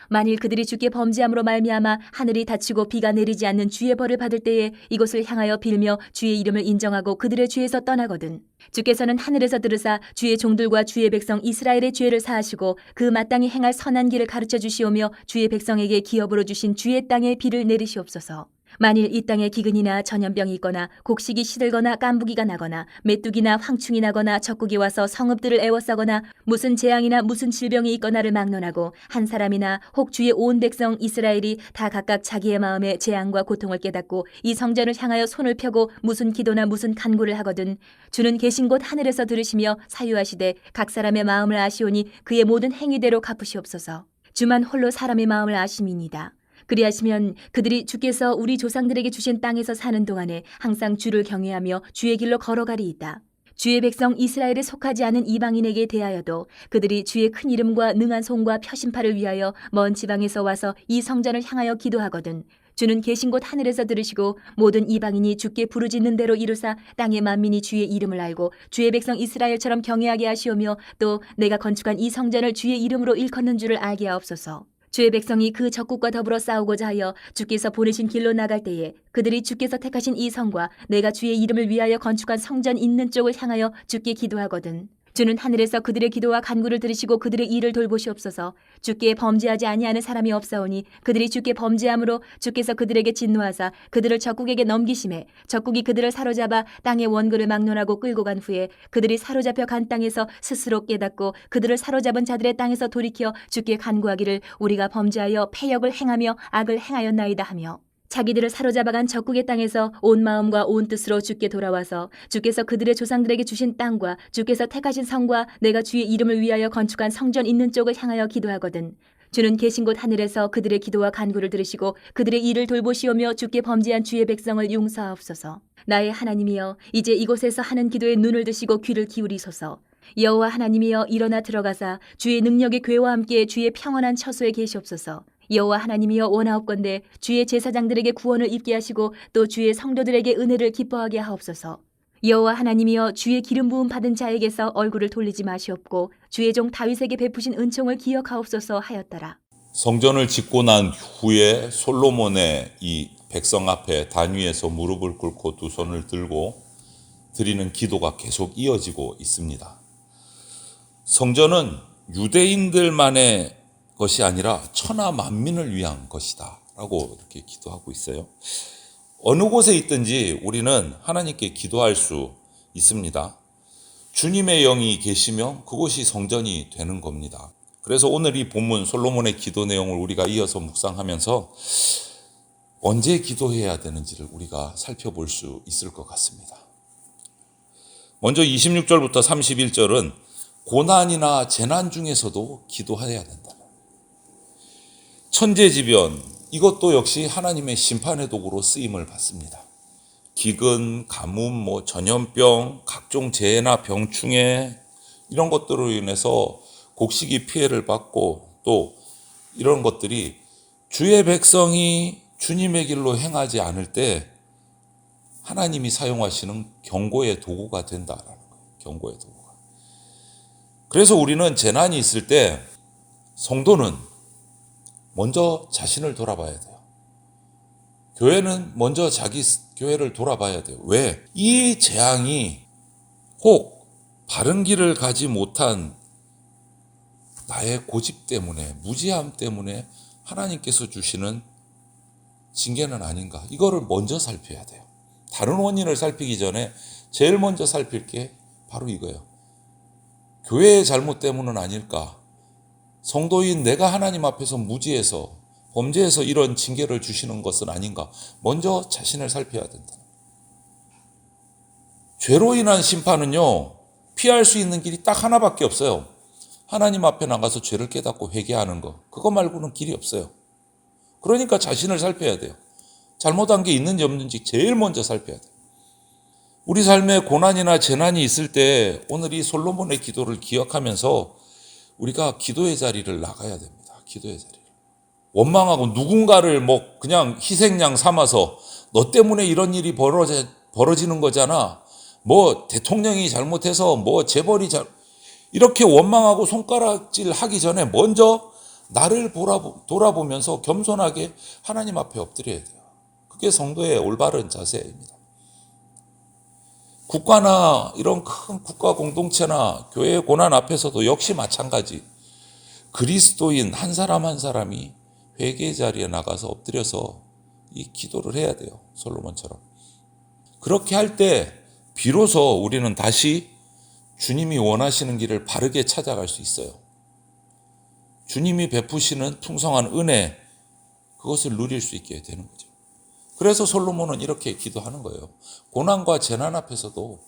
만일 그들이 주께 범죄함으로 말미암아 하늘이 닫히고 비가 내리지 않는 주의 벌을 받을 때에 이곳을 향하여 빌며 주의 이름을 인정하고 그들의 죄에서 떠나거든 주께서는 하늘에서 들으사 주의 종들과 주의 백성 이스라엘의 죄를 사하시고 그 마땅히 행할 선한 길을 가르쳐 주시오며 주의 백성에게 기업으로 주신 주의 땅에 비를 내리시옵소서. 만일 이 땅에 기근이나 전염병이 있거나 곡식이 시들거나 깐부기가 나거나 메뚜기나 황충이 나거나 적국이 와서 성읍들을 애워싸거나 무슨 재앙이나 무슨 질병이 있거나를 막론하고 한 사람이나 혹 주의 온 백성 이스라엘이 다 각각 자기의 마음에 재앙과 고통을 깨닫고 이 성전을 향하여 손을 펴고 무슨 기도나 무슨 간구를 하거든 주는 계신 곳 하늘에서 들으시며 사유하시되 각 사람의 마음을 아시오니 그의 모든 행위대로 갚으시옵소서. 주만 홀로 사람의 마음을 아심이니이다. 그리하시면 그들이 주께서 우리 조상들에게 주신 땅에서 사는 동안에 항상 주를 경외하며 주의 길로 걸어가리이다. 주의 백성 이스라엘에 속하지 않은 이방인에게 대하여도 그들이 주의 큰 이름과 능한 손과 표심파를 위하여 먼 지방에서 와서 이 성전을 향하여 기도하거든 주는 계신 곳 하늘에서 들으시고 모든 이방인이 주께 부르짖는 대로 이루사 땅의 만민이 주의 이름을 알고 주의 백성 이스라엘처럼 경외하게 하시오며 또 내가 건축한 이 성전을 주의 이름으로 일컫는 줄을 알게 하옵소서. 주의 백성이 그 적국과 더불어 싸우고자 하여 주께서 보내신 길로 나갈 때에 그들이 주께서 택하신 이 성과 내가 주의 이름을 위하여 건축한 성전 있는 쪽을 향하여 주께 기도하거든 주는 하늘에서 그들의 기도와 간구를 들으시고 그들의 일을 돌보시옵소서. 주께 범죄하지 아니하는 사람이 없사오니 그들이 주께 범죄함으로 주께서 그들에게 진노하사 그들을 적국에게 넘기심에 적국이 그들을 사로잡아 땅의 원그를 막론하고 끌고 간 후에 그들이 사로잡혀 간 땅에서 스스로 깨닫고 그들을 사로잡은 자들의 땅에서 돌이켜 주께 간구하기를 우리가 범죄하여 패역을 행하며 악을 행하였나이다 하며 자기들을 사로잡아간 적국의 땅에서 온 마음과 온 뜻으로 주께 돌아와서 주께서 그들의 조상들에게 주신 땅과 주께서 택하신 성과 내가 주의 이름을 위하여 건축한 성전 있는 쪽을 향하여 기도하거든 주는 계신 곳 하늘에서 그들의 기도와 간구를 들으시고 그들의 일을 돌보시오며 주께 범죄한 주의 백성을 용서하옵소서. 나의 하나님이여 이제 이곳에서 하는 기도에 눈을 드시고 귀를 기울이소서. 여호와 하나님이여 일어나 들어가사 주의 능력의 궤와 함께 주의 평안한 처소에 계시옵소서. 여호와 하나님이여 원하옵건대 주의 제사장들에게 구원을 입게 하시고 또 주의 성도들에게 은혜를 기뻐하게 하옵소서. 여호와 하나님이여 주의 기름 부음 받은 자에게서 얼굴을 돌리지 마시옵고 주의 종 다윗에게 베푸신 은총을 기억하옵소서 하였더라. 성전을 짓고 난 후에 솔로몬의 이 백성 앞에 단위에서 무릎을 꿇고 두 손을 들고 드리는 기도가 계속 이어지고 있습니다. 성전은 유대인들만의 것이 아니라 천하 만민을 위한 것이다 라고 이렇게 기도하고 있어요. 어느 곳에 있든지 우리는 하나님께 기도할 수 있습니다. 주님의 영이 계시면 그곳이 성전이 되는 겁니다. 그래서 오늘 이 본문 솔로몬의 기도 내용을 우리가 이어서 묵상하면서 언제 기도해야 되는지를 우리가 살펴볼 수 있을 것 같습니다. 먼저 26절부터 31절은 고난이나 재난 중에서도 기도해야 된다. 천재지변, 이것도 역시 하나님의 심판의 도구로 쓰임을 받습니다. 기근, 가뭄, 전염병, 각종 재해나 병충해 이런 것들로 인해서 곡식이 피해를 받고 또 이런 것들이 주의 백성이 주님의 길로 행하지 않을 때 하나님이 사용하시는 경고의 도구가 된다라는 거예요. 경고의 도구가. 그래서 우리는 재난이 있을 때 성도는 먼저 자신을 돌아봐야 돼요. 교회는 먼저 자기 교회를 돌아봐야 돼요. 왜? 이 재앙이 혹 바른 길을 가지 못한 나의 고집 때문에, 무지함 때문에 하나님께서 주시는 징계는 아닌가? 이거를 먼저 살펴야 돼요. 다른 원인을 살피기 전에 제일 먼저 살필 게 바로 이거예요. 교회의 잘못 때문은 아닐까? 성도인 내가 하나님 앞에서 무지해서 범죄해서 이런 징계를 주시는 것은 아닌가? 먼저 자신을 살펴야 된다. 죄로 인한 심판은요, 피할 수 있는 길이 딱 하나밖에 없어요. 하나님 앞에 나가서 죄를 깨닫고 회개하는 거. 그거 말고는 길이 없어요. 그러니까 자신을 살펴야 돼요. 잘못한 게 있는지 없는지 제일 먼저 살펴야 돼요. 우리 삶에 고난이나 재난이 있을 때 오늘 이 솔로몬의 기도를 기억하면서 우리가 기도의 자리를 나가야 됩니다. 기도의 자리를. 원망하고 누군가를 그냥 희생양 삼아서 너 때문에 이런 일이 벌어지는 거잖아. 대통령이 잘못해서 재벌이 이렇게 원망하고 손가락질 하기 전에 먼저 나를 돌아보면서 겸손하게 하나님 앞에 엎드려야 돼요. 그게 성도의 올바른 자세입니다. 국가나 이런 큰 국가 공동체나 교회의 고난 앞에서도 역시 마찬가지. 그리스도인 한 사람 한 사람이 회개 자리에 나가서 엎드려서 이 기도를 해야 돼요. 솔로몬처럼. 그렇게 할 때 비로소 우리는 다시 주님이 원하시는 길을 바르게 찾아갈 수 있어요. 주님이 베푸시는 풍성한 은혜, 그것을 누릴 수 있게 되는 거죠. 그래서 솔로몬은 이렇게 기도하는 거예요. 고난과 재난 앞에서도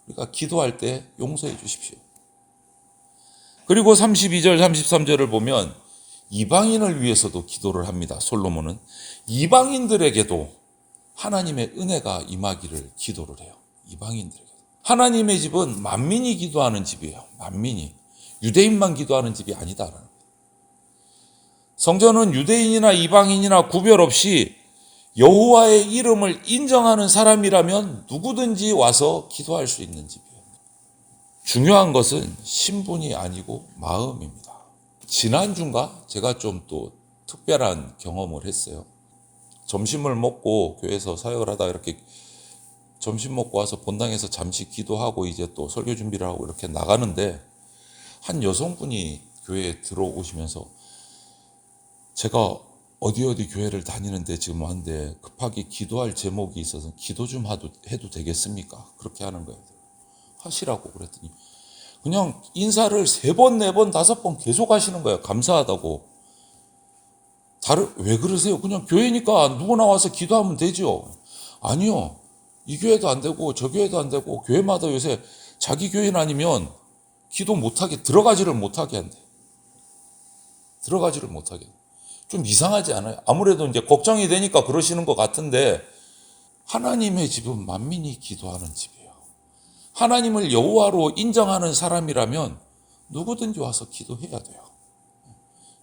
우리가 기도할 때 용서해 주십시오. 그리고 32절, 33절을 보면 이방인을 위해서도 기도를 합니다. 솔로몬은 이방인들에게도 하나님의 은혜가 임하기를 기도를 해요. 이방인들에게. 하나님의 집은 만민이 기도하는 집이에요. 만민이. 유대인만 기도하는 집이 아니다라는 거예요. 성전은 유대인이나 이방인이나 구별 없이 여호와의 이름을 인정하는 사람이라면 누구든지 와서 기도할 수 있는 집이에요. 중요한 것은 신분이 아니고 마음입니다. 지난주인가 제가 좀 또 특별한 경험을 했어요. 점심을 먹고 교회에서 사역을 하다가 이렇게 점심 먹고 와서 본당에서 잠시 기도하고 이제 또 설교 준비를 하고 이렇게 나가는데 한 여성분이 교회에 들어오시면서 제가 어디 교회를 다니는데 지금 왔는데 급하게 기도할 제목이 있어서 기도 좀 해도 되겠습니까? 그렇게 하는 거예요. 하시라고 그랬더니 그냥 인사를 3번, 4번, 5번 계속 하시는 거예요. 감사하다고. 왜 그러세요? 그냥 교회니까 누구나 와서 기도하면 되죠. 아니요. 이 교회도 안 되고 저 교회도 안 되고 교회마다 요새 자기 교인 아니면 기도 못하게 들어가지를 못하게 한대. 들어가지를 못하게. 좀 이상하지 않아요? 아무래도 이제 걱정이 되니까 그러시는 것 같은데 하나님의 집은 만민이 기도하는 집이에요. 하나님을 여호와로 인정하는 사람이라면 누구든지 와서 기도해야 돼요.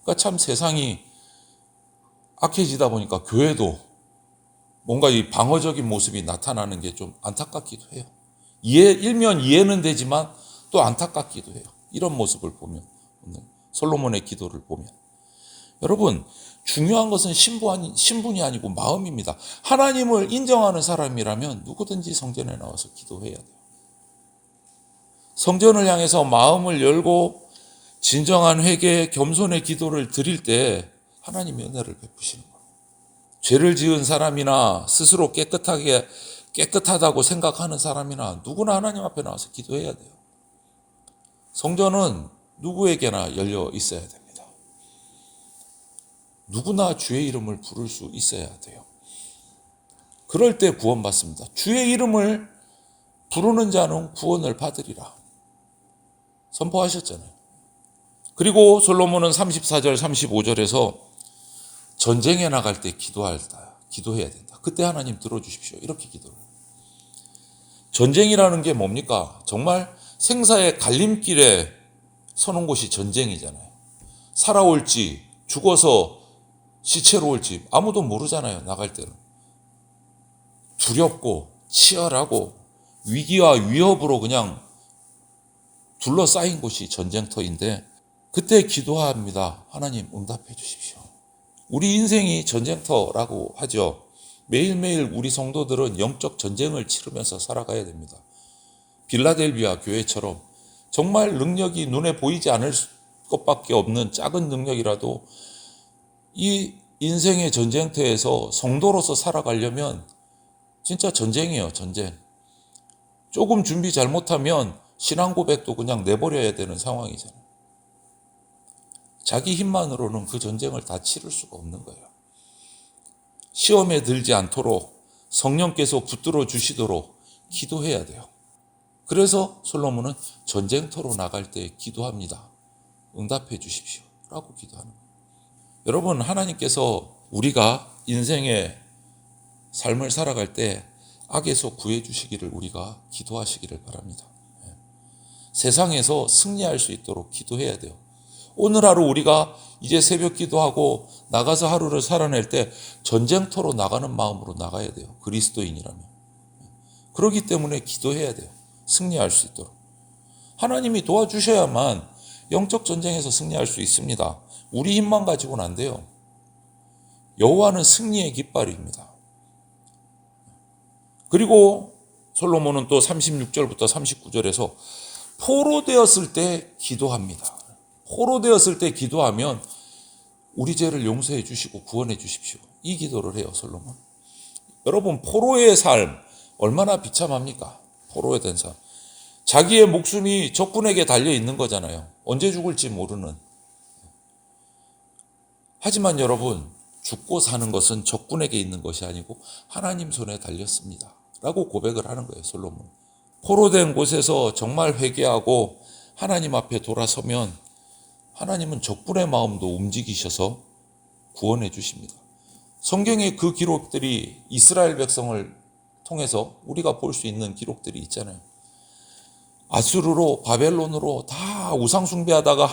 그러니까 참 세상이 악해지다 보니까 교회도 뭔가 이 방어적인 모습이 나타나는 게 좀 안타깝기도 해요. 일면 이해는 되지만 또 안타깝기도 해요. 이런 모습을 보면, 솔로몬의 기도를 보면. 여러분, 중요한 것은 신분이 아니고 마음입니다. 하나님을 인정하는 사람이라면 누구든지 성전에 나와서 기도해야 돼요. 성전을 향해서 마음을 열고 진정한 회개, 겸손의 기도를 드릴 때 하나님의 은혜를 베푸시는 거예요. 죄를 지은 사람이나 스스로 깨끗하다고 생각하는 사람이나 누구나 하나님 앞에 나와서 기도해야 돼요. 성전은 누구에게나 열려 있어야 됩니다. 누구나 주의 이름을 부를 수 있어야 돼요. 그럴 때 구원받습니다. 주의 이름을 부르는 자는 구원을 받으리라 선포하셨잖아요. 그리고 솔로몬은 34절, 35절에서 전쟁에 나갈 때 기도해야 된다. 그때 하나님 들어주십시오. 이렇게 기도를 해요. 전쟁이라는 게 뭡니까? 정말 생사의 갈림길에 서는 곳이 전쟁이잖아요. 살아올지 죽어서 시체로 올지 아무도 모르잖아요. 나갈 때는. 두렵고 치열하고 위기와 위협으로 그냥 둘러싸인 곳이 전쟁터인데 그때 기도합니다. 하나님 응답해 주십시오. 우리 인생이 전쟁터라고 하죠. 매일매일 우리 성도들은 영적 전쟁을 치르면서 살아가야 됩니다. 빌라델비아 교회처럼 정말 능력이 눈에 보이지 않을 것밖에 없는 작은 능력이라도 이 인생의 전쟁터에서 성도로서 살아가려면 진짜 전쟁이에요. 전쟁. 조금 준비 잘못하면 신앙 고백도 그냥 내버려야 되는 상황이잖아요. 자기 힘만으로는 그 전쟁을 다 치를 수가 없는 거예요. 시험에 들지 않도록 성령께서 붙들어 주시도록 기도해야 돼요. 그래서 솔로몬은 전쟁터로 나갈 때 기도합니다. 응답해 주십시오. 라고 기도하는 거예요. 여러분, 하나님께서 우리가 인생의 삶을 살아갈 때 악에서 구해 주시기를 우리가 기도하시기를 바랍니다. 세상에서 승리할 수 있도록 기도해야 돼요. 오늘 하루 우리가 이제 새벽 기도하고 나가서 하루를 살아낼 때 전쟁터로 나가는 마음으로 나가야 돼요. 그리스도인이라면. 그렇기 때문에 기도해야 돼요. 승리할 수 있도록. 하나님이 도와주셔야만 영적 전쟁에서 승리할 수 있습니다. 우리 힘만 가지고는 안 돼요. 여호와는 승리의 깃발입니다. 그리고 솔로몬은 또 36절부터 39절에서 포로되었을 때 기도합니다. 포로되었을 때 기도하면 우리 죄를 용서해 주시고 구원해 주십시오. 이 기도를 해요, 솔로몬. 여러분, 포로의 삶 얼마나 비참합니까? 포로에 된 삶. 자기의 목숨이 적군에게 달려 있는 거잖아요. 언제 죽을지 모르는. 하지만 여러분, 죽고 사는 것은 적군에게 있는 것이 아니고 하나님 손에 달렸습니다. 라고 고백을 하는 거예요, 솔로몬. 포로된 곳에서 정말 회개하고 하나님 앞에 돌아서면 하나님은 적군의 마음도 움직이셔서 구원해 주십니다. 성경의 그 기록들이 이스라엘 백성을 통해서 우리가 볼 수 있는 기록들이 있잖아요. 아수르로 바벨론으로 다 우상 숭배하다가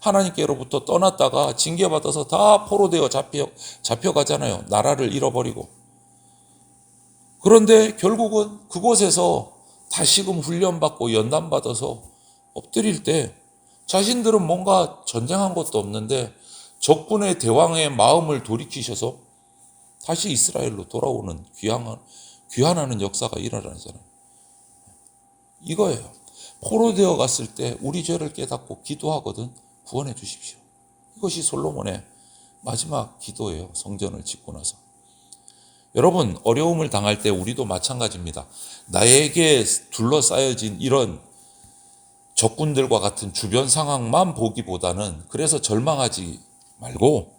하나님께로부터 떠났다가 징계받아서 다 포로되어 잡혀가잖아요. 나라를 잃어버리고. 그런데 결국은 그곳에서 다시금 훈련받고 연단받아서 엎드릴 때 자신들은 뭔가 전쟁한 것도 없는데 적군의 대왕의 마음을 돌이키셔서 다시 이스라엘로 돌아오는 귀환하는 역사가 일어나잖아요. 이거예요. 포로되어 갔을 때 우리 죄를 깨닫고 기도하거든 구원해 주십시오. 이것이 솔로몬의 마지막 기도예요. 성전을 짓고 나서. 여러분, 어려움을 당할 때 우리도 마찬가지입니다. 나에게 둘러싸여진 이런 적군들과 같은 주변 상황만 보기보다는 그래서 절망하지 말고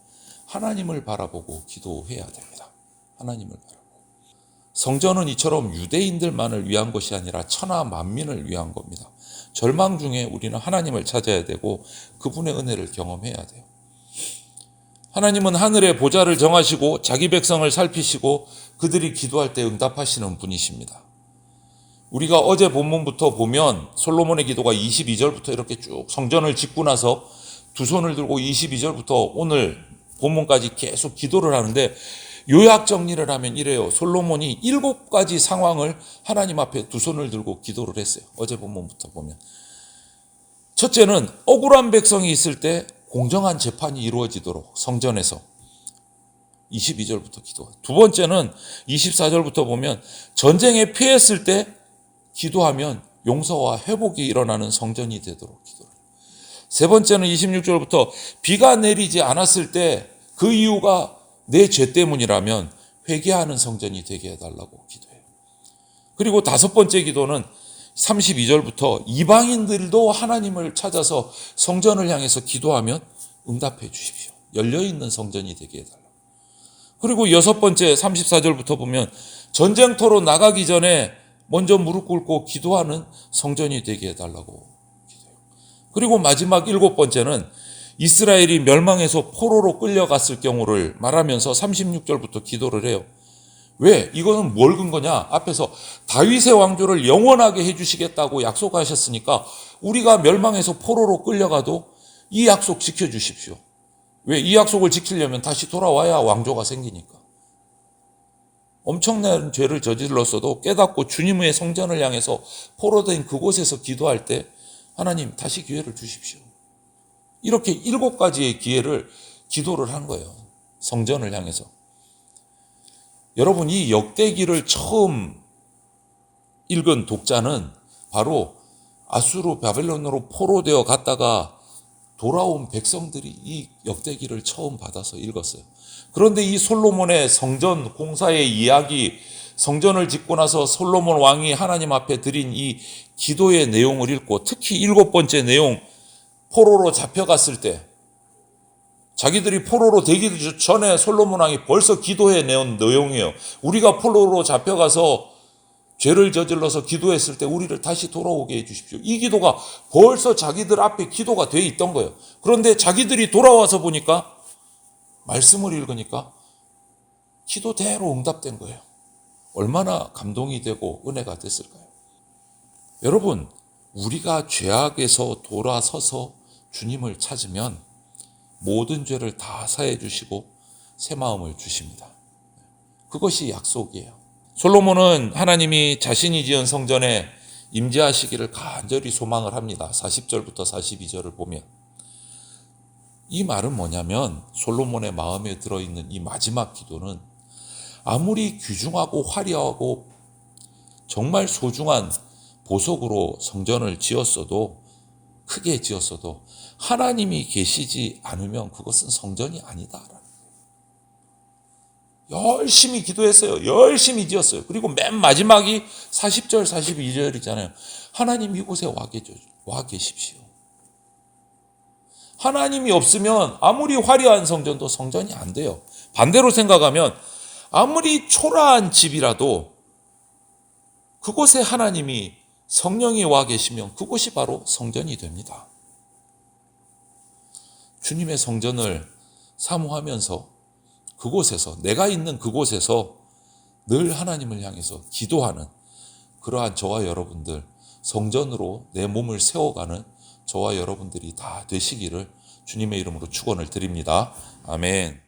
하나님을 바라보고 기도해야 됩니다. 하나님을 바라보고. 성전은 이처럼 유대인들만을 위한 것이 아니라 천하 만민을 위한 겁니다. 절망 중에 우리는 하나님을 찾아야 되고 그분의 은혜를 경험해야 돼요. 하나님은 하늘의 보좌를 정하시고 자기 백성을 살피시고 그들이 기도할 때 응답하시는 분이십니다. 우리가 어제 본문부터 보면 솔로몬의 기도가 22절부터 이렇게 쭉 성전을 짓고 나서 두 손을 들고 22절부터 오늘 본문까지 계속 기도를 하는데 요약 정리를 하면 이래요. 솔로몬이 7가지 상황을 하나님 앞에 두 손을 들고 기도를 했어요. 어제 본문부터 보면. 첫째는 억울한 백성이 있을 때 공정한 재판이 이루어지도록 성전에서 22절부터 기도. 두 번째는 24절부터 보면 전쟁에 패했을 때 기도하면 용서와 회복이 일어나는 성전이 되도록 기도를. 세 번째는 26절부터 비가 내리지 않았을 때 그 이유가 내 죄 때문이라면 회개하는 성전이 되게 해달라고 기도해요. 그리고 다섯 번째 기도는 32절부터 이방인들도 하나님을 찾아서 성전을 향해서 기도하면 응답해 주십시오. 열려있는 성전이 되게 해달라고. 그리고 여섯 번째 34절부터 보면 전쟁터로 나가기 전에 먼저 무릎 꿇고 기도하는 성전이 되게 해달라고 기도해요. 그리고 마지막 7번째는 이스라엘이 멸망해서 포로로 끌려갔을 경우를 말하면서 36절부터 기도를 해요. 왜? 이거는 뭘 근거냐? 앞에서 다윗의 왕조를 영원하게 해주시겠다고 약속하셨으니까 우리가 멸망해서 포로로 끌려가도 이 약속 지켜주십시오. 왜? 이 약속을 지키려면 다시 돌아와야 왕조가 생기니까. 엄청난 죄를 저질렀어도 깨닫고 주님의 성전을 향해서 포로된 그곳에서 기도할 때 하나님 다시 기회를 주십시오. 이렇게 7가지의 기도를 한 거예요. 성전을 향해서. 여러분, 이 역대기를 처음 읽은 독자는 바로 아수르 바벨론으로 포로되어 갔다가 돌아온 백성들이 이 역대기를 처음 받아서 읽었어요. 그런데 이 솔로몬의 성전 공사의 이야기, 성전을 짓고 나서 솔로몬 왕이 하나님 앞에 드린 이 기도의 내용을 읽고 특히 7번째 내용, 포로로 잡혀갔을 때 자기들이 포로로 되기 전에 솔로몬 왕이 벌써 기도해 내온 내용이에요. 우리가 포로로 잡혀가서 죄를 저질러서 기도했을 때 우리를 다시 돌아오게 해주십시오. 이 기도가 벌써 자기들 앞에 기도가 돼 있던 거예요. 그런데 자기들이 돌아와서 보니까 말씀을 읽으니까 기도대로 응답된 거예요. 얼마나 감동이 되고 은혜가 됐을까요? 여러분, 우리가 죄악에서 돌아서서 주님을 찾으면 모든 죄를 다 사해 주시고 새 마음을 주십니다. 그것이 약속이에요. 솔로몬은 하나님이 자신이 지은 성전에 임재하시기를 간절히 소망을 합니다. 40절부터 42절을 보면 이 말은 뭐냐면 솔로몬의 마음에 들어있는 이 마지막 기도는 아무리 귀중하고 화려하고 정말 소중한 보석으로 성전을 지었어도 크게 지었어도 하나님이 계시지 않으면 그것은 성전이 아니다. 열심히 기도했어요. 열심히 지었어요. 그리고 맨 마지막이 40절, 42절이잖아요. 하나님 이곳에 와 계십시오. 하나님이 없으면 아무리 화려한 성전도 성전이 안 돼요. 반대로 생각하면 아무리 초라한 집이라도 그곳에 하나님이 성령이 와 계시면 그곳이 바로 성전이 됩니다. 주님의 성전을 사모하면서 그곳에서 내가 있는 그곳에서 늘 하나님을 향해서 기도하는 그러한 저와 여러분들 성전으로 내 몸을 세워가는 저와 여러분들이 다 되시기를 주님의 이름으로 축원을 드립니다. 아멘.